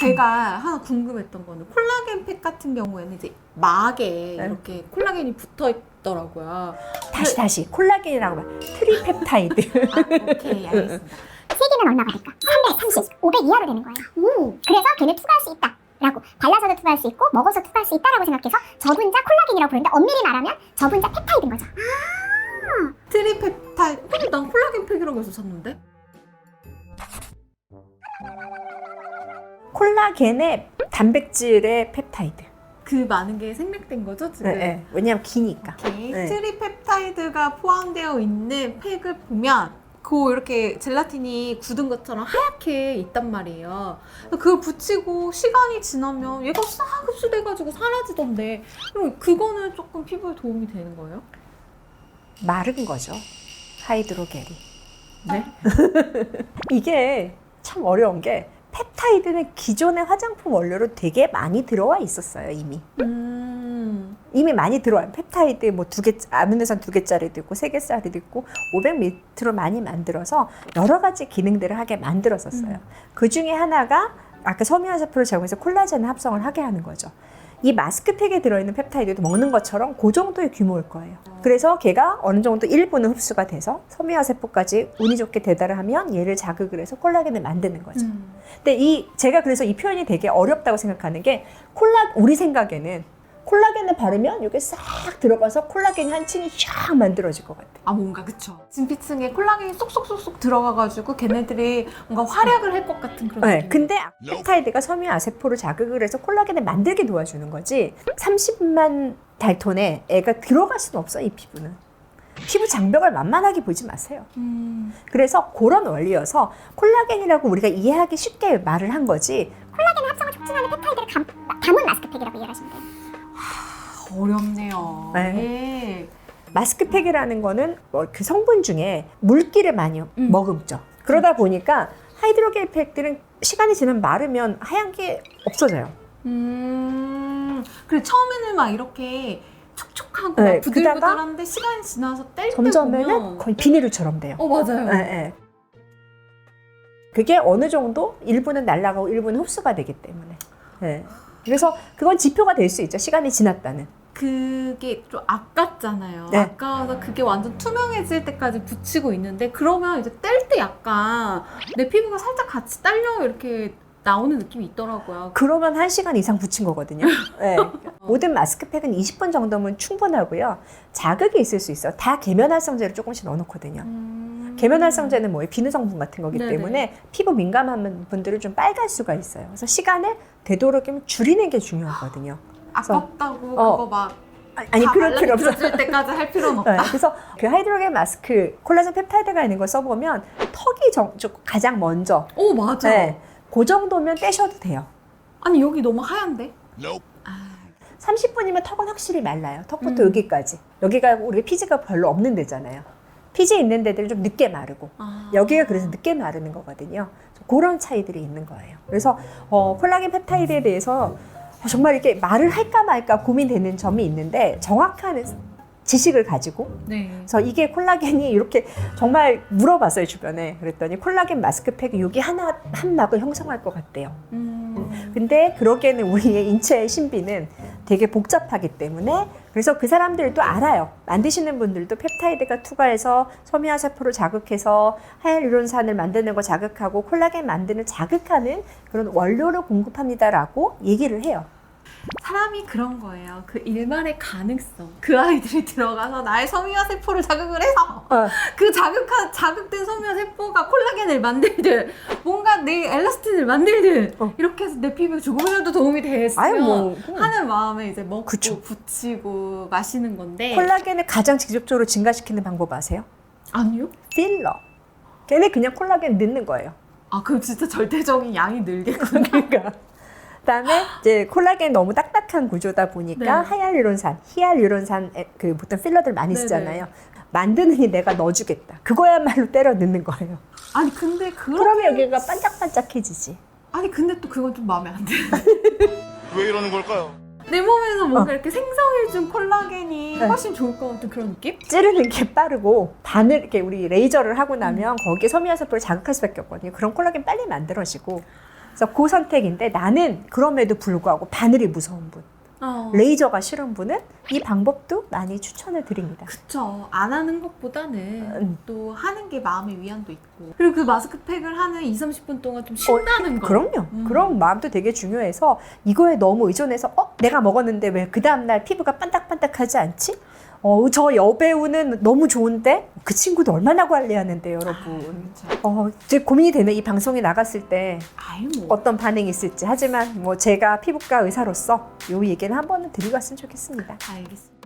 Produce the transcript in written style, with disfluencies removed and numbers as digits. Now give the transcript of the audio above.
제가 하나 궁금했던 거는 콜라겐 팩 같은 경우에는 이제 막에 이렇게 콜라겐이 붙어 있더라고요. 다시 콜라겐이라고 말. 트리펩타이드. 오케이, 알겠습니다. 세기는 얼마가 될까? 330, 500 이하로 되는 거예요. 그래서 걔는 투과할 수 있다 라고, 발라서도 투과할 수 있고 먹어서 투과할 수 있다라고 생각해서 저분자 콜라겐이라고 부르는데, 엄밀히 말하면 저분자 펩타이드인 거죠. 트리펩타이드. 근데 난 콜라겐 팩이라고 해서 샀는데? 콜라겐의 단백질의 펩타이드. 그 많은 게 생략된 거죠, 지금? 네. 왜냐면 기니까. 오케이. 네. 트리펩타이드가 포함되어 있는 팩을 보면 이렇게 젤라틴이 굳은 것처럼 하얗게 있단 말이에요. 그걸 붙이고 시간이 지나면 얘가 싹 흡수돼가지고 사라지던데, 그럼 그거는 조금 피부에 도움이 되는 거예요? 마른 거죠. 하이드로겔이. 네? 이게 참 어려운 게, 펩타이드는 기존의 화장품 원료로 되게 많이 들어와 있었어요, 이미. 이미 많이 들어와요. 펩타이드 뭐 아미노산 2개짜리도 있고 3개짜리도 있고 500ml로 많이 만들어서 여러 가지 기능들을 하게 만들었었어요. 그 중에 하나가 아까 섬유화세포를 제공해서 콜라겐을 합성을 하게 하는 거죠. 이 마스크팩에 들어있는 펩타이드도 먹는 것처럼 그 정도의 규모일 거예요. 그래서 걔가 어느 정도 일부는 흡수가 돼서 섬유화세포까지 운이 좋게 대달하면 얘를 자극을 해서 콜라겐을 만드는 거죠. 근데 제가 그래서 이 표현이 되게 어렵다고 생각하는 게, 우리 생각에는 콜라겐을 바르면 이게 싹 들어가서 콜라겐이 한 층이 쫙 만들어질 것 같아요. 아, 뭔가 그쵸. 진피층에 콜라겐이 쏙쏙쏙쏙 들어가가지고 걔네들이 뭔가 활약을 할 것 같은 그런 네, 느낌. 근데 펩타이드가 섬유아세포를 자극을 해서 콜라겐을 만들게 도와주는 거지, 30만 달톤에 애가 들어갈 수는 없어, 이 피부는. 피부 장벽을 만만하게 보지 마세요. 그래서 그런 원리여서 콜라겐이라고 우리가 이해하기 쉽게 말을 한 거지, 콜라겐 합성을 촉진하는 펩타이드를 담은 마스크팩이라고 이해하시면 돼요. 어렵네요. 네. 네. 마스크팩이라는 거는 그 성분 중에 물기를 많이 머금죠. 그러다 보니까 하이드로겔 팩들은 시간이 지나면 마르면 하얀 게 없어져요. 그래, 처음에는 막 이렇게 촉촉하고 네, 부들부들한데 시간이 지나서 뗄 때 점점에는 보면 거의 비닐처럼 돼요. 맞아요. 네, 네. 그게 어느 정도 일부는 날아가고 일부는 흡수가 되기 때문에. 네. 그래서 그건 지표가 될 수 있죠, 시간이 지났다는. 그게 좀 아깝잖아요. 네. 아까워서 그게 완전 투명해질 때까지 붙이고 있는데, 그러면 이제 뗄 때 약간 내 피부가 살짝 같이 딸려 이렇게 나오는 느낌이 있더라고요. 그러면 1시간 이상 붙인 거거든요. 네. 모든 마스크팩은 20분 정도면 충분하고요. 자극이 있을 수 있어요. 다 계면활성제를 조금씩 넣어놓거든요. 계면활성제는 뭐예요? 비누 성분 같은 거기 네네. 때문에 피부 민감한 분들은 좀 빨갈 수가 있어요. 그래서 시간을 되도록이면 줄이는 게 중요하거든요. 아깝다고 그거 막 아니, 그럴 필요 없어요. 들어질 때까지 할 필요는 없다. 네, 그래서 그 하이드로겔 마스크, 콜라겐 펩타이드가 있는 거 써보면 턱이 가장 먼저. 오, 맞아. 네, 그 정도면 떼셔도 돼요. 아니, 여기 너무 하얀데? 30분이면 턱은 확실히 말라요. 턱부터 여기까지. 여기가 우리가 피지가 별로 없는 데잖아요. 피지 있는 데들은 좀 늦게 마르고, 여기가 그래서 늦게 마르는 거거든요. 그런 차이들이 있는 거예요. 그래서 콜라겐 펩타이드에 대해서 정말 이렇게 말을 할까 말까 고민되는 점이 있는데, 정확한 지식을 가지고, 네. 그래서 이게 콜라겐이 이렇게 정말 물어봤어요, 주변에. 그랬더니 콜라겐 마스크팩이 여기 한 막을 형성할 것 같대요. 근데 그러기에는 우리의 인체의 신비는 되게 복잡하기 때문에, 그래서 그 사람들도 알아요. 만드시는 분들도 펩타이드가 투과해서 섬유화세포를 자극해서 하얄루론산을 만드는 거 자극하고 콜라겐 만드는 자극하는 그런 원료를 공급합니다라고 얘기를 해요. 사람이 그런 거예요. 그 일말의 가능성. 그 아이들이 들어가서 나의 섬유화세포를 자극을 해서 그 자극된 섬유화세포가 콜라겐을 만들든 뭔가 내 엘라스틴을 만들든 이렇게 해서 내 피부에 조금이라도 도움이 됐으면 하는 마음에 이제 먹고 그쵸. 붙이고 마시는 건데. 콜라겐을 가장 직접적으로 증가시키는 방법 아세요? 아니요? 필러. 걔네 그냥 콜라겐 넣는 거예요. 아, 그럼 진짜 절대적인 양이 늘겠구나. 그러니까. 그다음에 이제 콜라겐 너무 딱딱한 구조다 보니까 네. 히알루론산 그 보통 필러들 많이 네네. 쓰잖아요. 만드느니 내가 넣어주겠다. 그거야말로 때려 넣는 거예요. 아니, 근데 그러면 여기가 반짝반짝해지지. 아니, 근데 또 그건 좀 마음에 안 드는. 왜 이러는 걸까요? 내 몸에서 뭔가 이렇게 생성해준 콜라겐이 네. 훨씬 좋을 것 같은 그런 느낌? 찌르는 게 빠르고 바늘 이렇게 우리 레이저를 하고 나면 거기에 섬유화세포를 자극할 수밖에 없거든요. 그럼 콜라겐 빨리 만들어지고. 그래서 그 선택인데 나는 그럼에도 불구하고 바늘이 무서운 분, 레이저가 싫은 분은 이 방법도 많이 추천을 드립니다. 그쵸. 안 하는 것보다는 또 하는 게 마음의 위안도 있고. 그리고 그 마스크팩을 하는 20-30분 동안 좀 쉰다는 거. 그럼요. 그런 마음도 되게 중요해서 이거에 너무 의존해서 내가 먹었는데 왜 그 다음날 피부가 반딱반딱하지 않지? 저 여배우는 너무 좋은데 그 친구도 얼마나 관리하는데 여러분. 이제 고민이 되는 이 방송이 나갔을 때 뭐. 어떤 반응이 있을지. 하지만 뭐 제가 피부과 의사로서 이 얘기는 한 번은 드리고 왔으면 좋겠습니다. 알겠습니다.